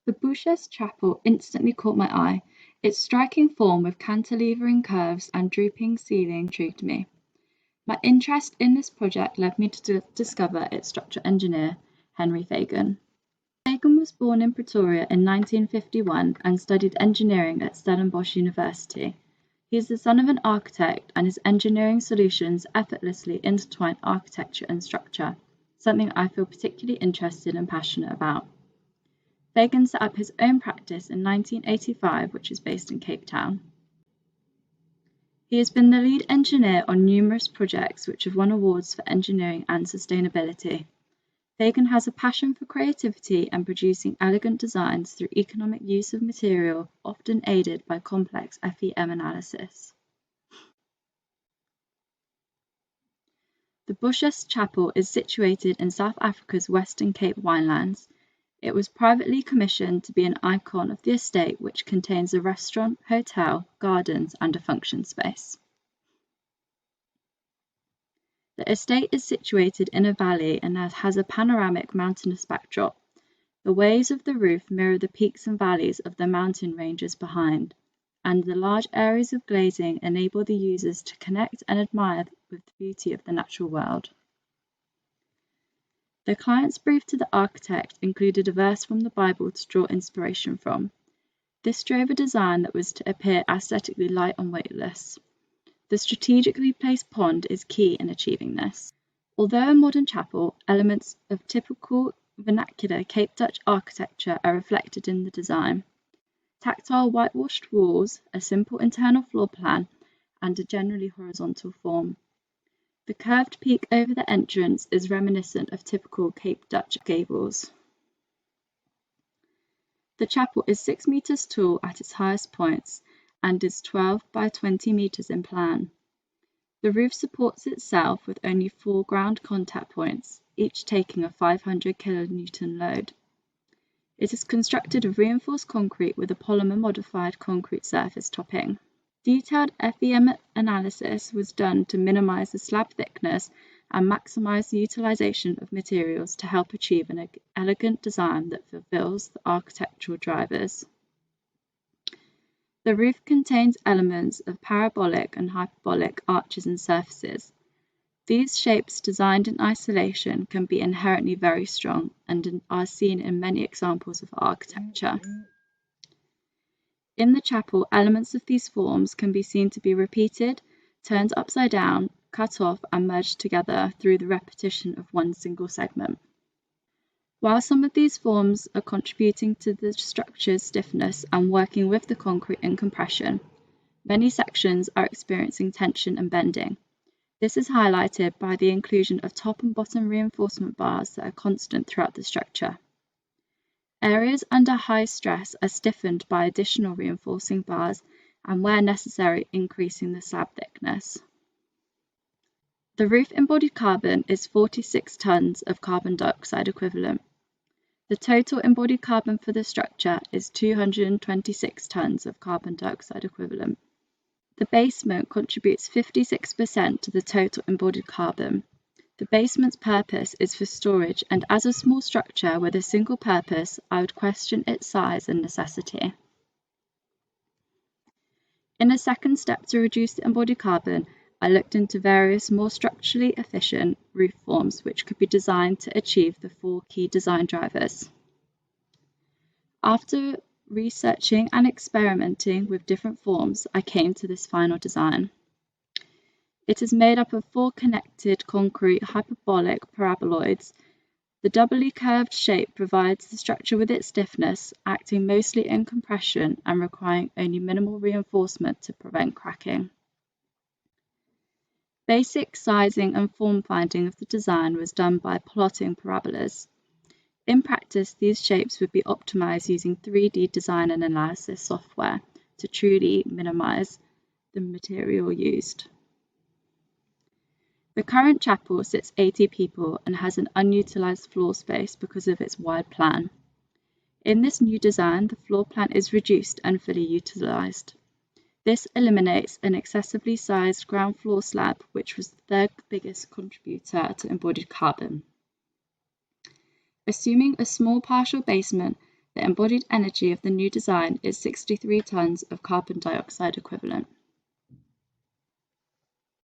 The Bosjes chapel instantly caught my eye. Its striking form with cantilevering curves and drooping ceiling intrigued me. My interest in this project led me to discover its structural engineer, Henry Fagan. Fagan was born in Pretoria in 1951 and studied engineering at Stellenbosch University. He is the son of an architect, and his engineering solutions effortlessly intertwine architecture and structure, something I feel particularly interested and passionate about. Fagan set up his own practice in 1985, which is based in Cape Town. He has been the lead engineer on numerous projects which have won awards for engineering and sustainability. Fagan has a passion for creativity and producing elegant designs through economic use of material, often aided by complex FEM analysis. The Bosjes Chapel is situated in South Africa's Western Cape winelands. It was privately commissioned to be an icon of the estate, which contains a restaurant, hotel, gardens, and a function space. The estate is situated in a valley and has a panoramic mountainous backdrop. The waves of the roof mirror the peaks and valleys of the mountain ranges behind, and the large areas of glazing enable the users to connect and admire with the beauty of the natural world. The client's brief to the architect included a verse from the Bible to draw inspiration from. This drove a design that was to appear aesthetically light and weightless. The strategically placed pond is key in achieving this. Although a modern chapel, elements of typical vernacular Cape Dutch architecture are reflected in the design. Tactile whitewashed walls, a simple internal floor plan, and a generally horizontal form. The curved peak over the entrance is reminiscent of typical Cape Dutch gables. The chapel is 6 meters tall at its highest points and is 12 by 20 meters in plan. The roof supports itself with only 4 ground contact points, each taking a 500 kilonewton load. It is constructed of reinforced concrete with a polymer-modified concrete surface topping. Detailed FEM analysis was done to minimize the slab thickness and maximize the utilization of materials to help achieve an elegant design that fulfills the architectural drivers. The roof contains elements of parabolic and hyperbolic arches and surfaces. These shapes, designed in isolation, can be inherently very strong and are seen in many examples of architecture. In the chapel, elements of these forms can be seen to be repeated, turned upside down, cut off, and merged together through the repetition of one single segment. While some of these forms are contributing to the structure's stiffness and working with the concrete in compression, many sections are experiencing tension and bending. This is highlighted by the inclusion of top and bottom reinforcement bars that are constant throughout the structure. Areas under high stress are stiffened by additional reinforcing bars and, where necessary, increasing the slab thickness. The roof embodied carbon is 46 tons of carbon dioxide equivalent. The total embodied carbon for the structure is 226 tons of carbon dioxide equivalent. The basement contributes 56% to the total embodied carbon. The basement's purpose is for storage, and as a small structure with a single purpose, I would question its size and necessity. In a second step to reduce the embodied carbon, I looked into various more structurally efficient roof forms which could be designed to achieve the 4 key design drivers. After researching and experimenting with different forms, I came to this final design. It is made up of 4 connected concrete hyperbolic paraboloids. The doubly curved shape provides the structure with its stiffness, acting mostly in compression and requiring only minimal reinforcement to prevent cracking. Basic sizing and form finding of the design was done by plotting parabolas. In practice, these shapes would be optimized using 3D design and analysis software to truly minimize the material used. The current chapel sits 80 people and has an unutilized floor space because of its wide plan. In this new design, the floor plan is reduced and fully utilized. This eliminates an excessively sized ground floor slab, which was the 3rd biggest contributor to embodied carbon. Assuming a small partial basement, The embodied energy of the new design is 63 tons of carbon dioxide equivalent.